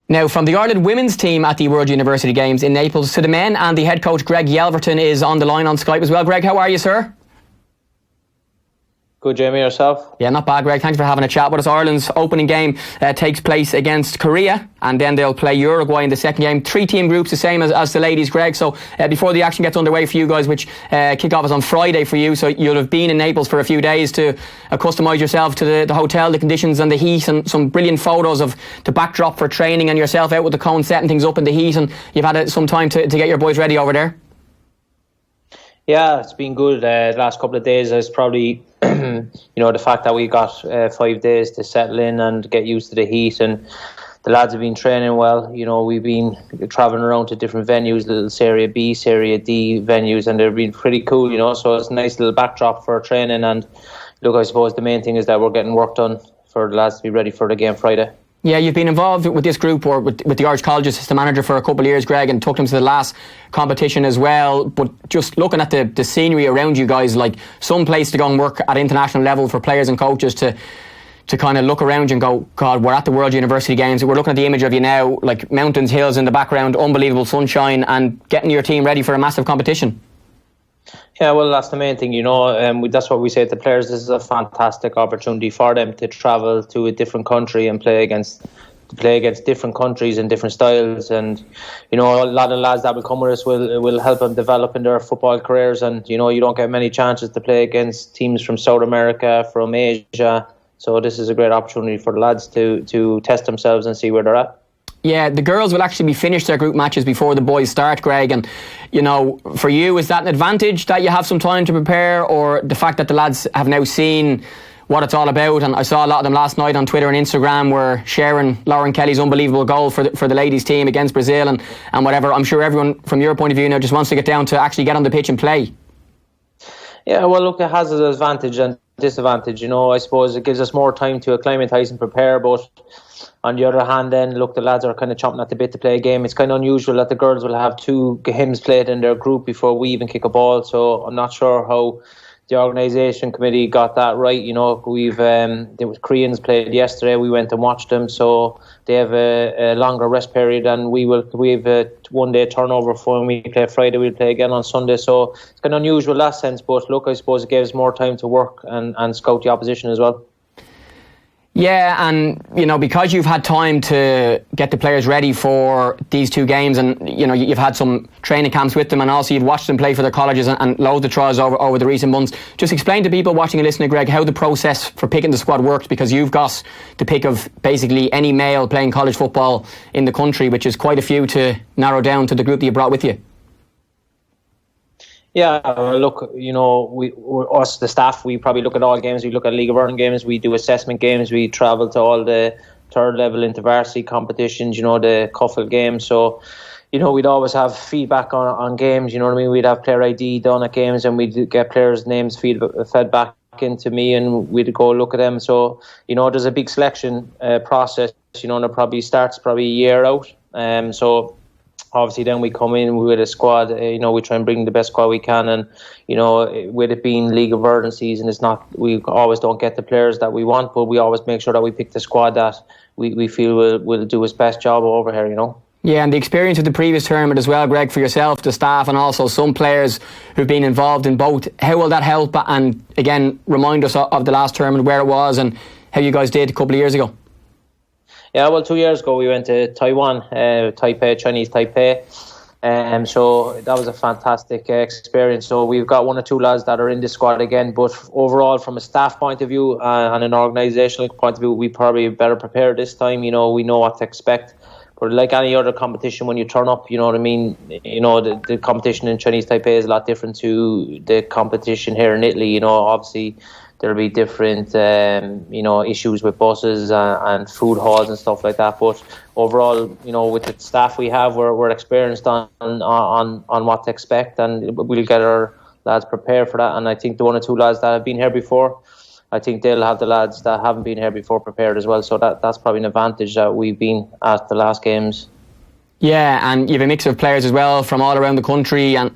Now, from the Ireland women's team at the World University Games in Naples to the men, and the head coach Greg Yelverton is on the line on Skype as well. Greg, how are you, sir? Good, Jamie, yourself? Yeah, not bad, Greg. Thanks for having a chat with us. Ireland's opening game takes place against Korea, and then they'll play Uruguay in the second game. 3-team groups, the same as the ladies, Greg. So before the action gets underway for you guys, which kick-off is on Friday for you, so you'll have been in Naples for a few days to accustom yourself to the hotel, the conditions and the heat, and some brilliant photos of the backdrop for training and yourself out with the cone setting things up in the heat, and you've had some time to get your boys ready over there. Yeah, it's been good. The last couple of days is probably, the fact that we got 5 days to settle in and get used to the heat, and the lads have been training well. We've been travelling around to different venues, little Serie B, Serie D venues, and they've been pretty cool, so it's a nice little backdrop for training. And look, I suppose the main thing is that we're getting work done for the lads to be ready for the game Friday. Yeah, you've been involved with this group or with the Irish College assistant manager for a couple of years, Greg, and took them to the last competition as well. But just looking at the scenery around you guys, like some place to go and work at international level for players and coaches to kind of look around you and go, God, we're at the World University Games. We're looking at the image of you now, like mountains, hills in the background, unbelievable sunshine, and getting your team ready for a massive competition. Yeah, well, that's the main thing, that's what we say to the players. This is a fantastic opportunity for them to travel to a different country and play against different countries and different styles. And, a lot of lads that will come with us will help them develop in their football careers. And, you don't get many chances to play against teams from South America, from Asia. So this is a great opportunity for the lads to test themselves and see where they're at. Yeah, the girls will actually be finished their group matches before the boys start, Greg. And, for you, is that an advantage that you have some time to prepare, or the fact that the lads have now seen what it's all about? And I saw a lot of them last night on Twitter and Instagram were sharing Lauren Kelly's unbelievable goal for the ladies team against Brazil and whatever. I'm sure everyone, from your point of view now, just wants to get down to actually get on the pitch and play. Yeah, well, look, it has an advantage and disadvantage. I suppose it gives us more time to acclimatise and prepare, but on the other hand, then, look, the lads are kind of chomping at the bit to play a game. It's kind of unusual that the girls will have 2 games played in their group before we even kick a ball. So I'm not sure how the organisation committee got that right. The Koreans played yesterday. We went and watched them, so they have a longer rest period, and we have a 1-day turnover for when we play Friday. We'll play again on Sunday. So it's kind of unusual in that sense. But look, I suppose it gives more time to work and scout the opposition as well. Yeah, and, because you've had time to get the players ready for these 2 games, and, you've had some training camps with them, and also you've watched them play for their colleges and loads of trials over the recent months. Just explain to people watching and listening, Greg, how the process for picking the squad works, because you've got the pick of basically any male playing college football in the country, which is quite a few to narrow down to the group that you brought with you. Yeah, look, us, the staff, we probably look at all games. We look at League of Ireland games. We do assessment games. We travel to all the third level intervarsity competitions, the Cuffle games. So, we'd always have feedback on games. We'd have player ID done at games, and we'd get players' names fed back into me, and we'd go look at them. So, there's a big selection process, and it probably starts a year out. So obviously then we come in with a squad, we try and bring the best squad we can, and with it being League of Ireland season, we always don't get the players that we want, but we always make sure that we pick the squad that we feel will do its best job over here, Yeah, and the experience of the previous tournament as well, Greg, for yourself, the staff, and also some players who've been involved in both. How will that help? And again, remind us of the last tournament, where it was and how you guys did a couple of years ago. Yeah, well, 2 years ago we went to Taiwan, Chinese Taipei. So that was a fantastic experience. So we've got 1 or 2 lads that are in the squad again. But overall, from a staff point of view and an organisational point of view, we probably better prepared this time. We know what to expect. But like any other competition, when you turn up, the competition in Chinese Taipei is a lot different to the competition here in Italy. Obviously there'll be different, issues with buses and food halls and stuff like that. But overall, with the staff we have, we're experienced on what to expect, and we'll get our lads prepared for that. And I think the 1 or 2 lads that have been here before, I think they'll have the lads that haven't been here before prepared as well. So that's probably an advantage that we've been at the last games. Yeah, and you have a mix of players as well from all around the country, and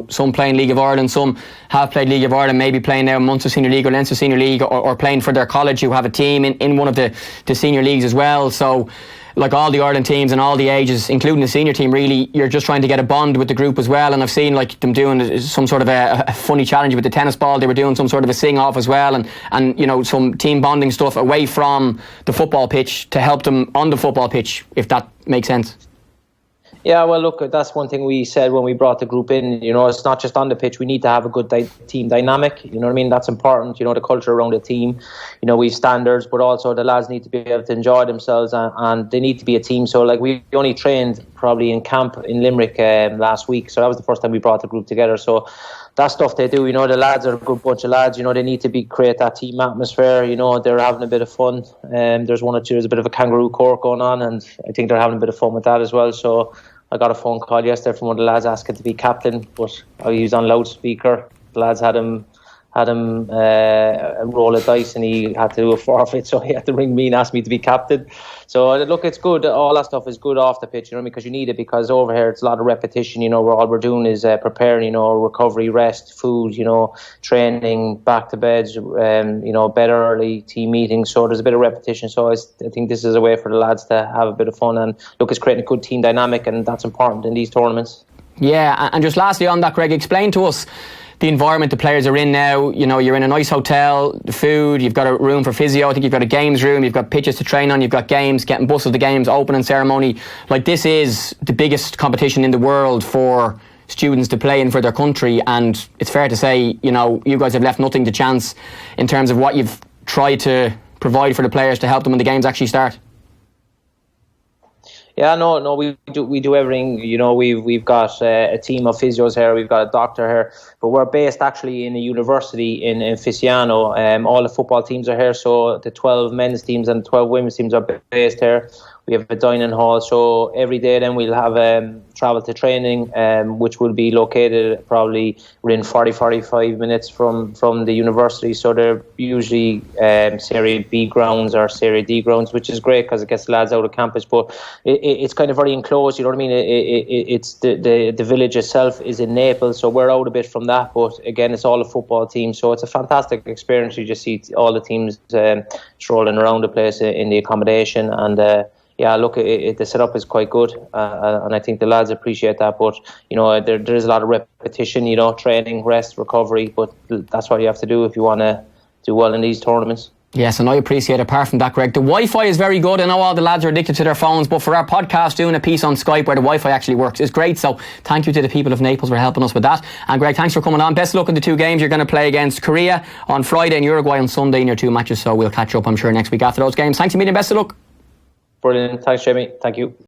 some playing League of Ireland, some have played League of Ireland, maybe playing now Munster Senior League or Leinster Senior League, or playing for their college who have a team in one of the senior leagues as well. So like all the Ireland teams and all the ages, including the senior team, really, you're just trying to get a bond with the group as well. And I've seen like them doing some sort of a funny challenge with the tennis ball. They were doing some sort of a sing-off as well, and you know, some team bonding stuff away from the football pitch to help them on the football pitch, if that makes sense. Yeah, well, look, that's one thing we said when we brought the group in. You know, it's not just on the pitch. We need to have a good team dynamic. You know what I mean? That's important. You know, the culture around the team. You know, we've standards, but also the lads need to be able to enjoy themselves, and they need to be a team. So, like, we only trained probably in camp in Limerick last week. So that was the first time we brought the group together. So that stuff they do, you know, the lads are a good bunch of lads. You know, they need to create that team atmosphere. You know, they're having a bit of fun. There's there's a bit of a kangaroo court going on, and I think they're having a bit of fun with that as well. So I got a phone call yesterday from one of the lads asking to be captain, but he was on loudspeaker. The lads had him roll a dice, and he had to do a forfeit, so he had to ring me and ask me to be captain. So look, it's good. All that stuff is good off the pitch, you know, because you need it. Because over here it's a lot of repetition. You know, where all we're doing is preparing. You know, recovery, rest, food. You know, training, back to beds. You know, bed early, team meetings. So there's a bit of repetition. So I think this is a way for the lads to have a bit of fun, and look, it's creating a good team dynamic, and that's important in these tournaments. Yeah, and just lastly on that, Greg, explain to us the environment the players are in now. You know, you're in a nice hotel, the food, you've got a room for physio, I think you've got a games room, you've got pitches to train on, you've got games, getting buses to games, opening ceremony. Like, this is the biggest competition in the world for students to play in for their country, and it's fair to say, you know, you guys have left nothing to chance in terms of what you've tried to provide for the players to help them when the games actually start. Yeah, no, we do everything. You know, we've got a team of physios here. We've got a doctor here, but we're based actually in a university in Fisciano. All the football teams are here, so the 12 men's teams and 12 women's teams are based here. We have a dining hall, so every day then we'll have travel to training, which will be located probably within 40-45 minutes from the university. So they're usually Serie B grounds or Serie D grounds, which is great because it gets the lads out of campus. But it's kind of very enclosed, you know what I mean? It's the village itself is in Naples, so we're out a bit from that. But again, it's all a football team, so it's a fantastic experience. You just see all the teams strolling around the place in the accommodation, and yeah, look, the setup is quite good, and I think the lads appreciate that. But you know, there is a lot of repetition, you know, training, rest, recovery. But that's what you have to do if you want to do well in these tournaments. Yes, and I appreciate, apart from that, Greg, the Wi-Fi is very good. I know all the lads are addicted to their phones, but for our podcast, doing a piece on Skype where the Wi-Fi actually works is great. So thank you to the people of Naples for helping us with that. And Greg, thanks for coming on. Best of luck in the two games. You're going to play against Korea on Friday and Uruguay on Sunday in your two matches. So we'll catch up, I'm sure, next week after those games. Thanks a million. Best of luck. Brilliant. Thanks, Jamie. Thank you.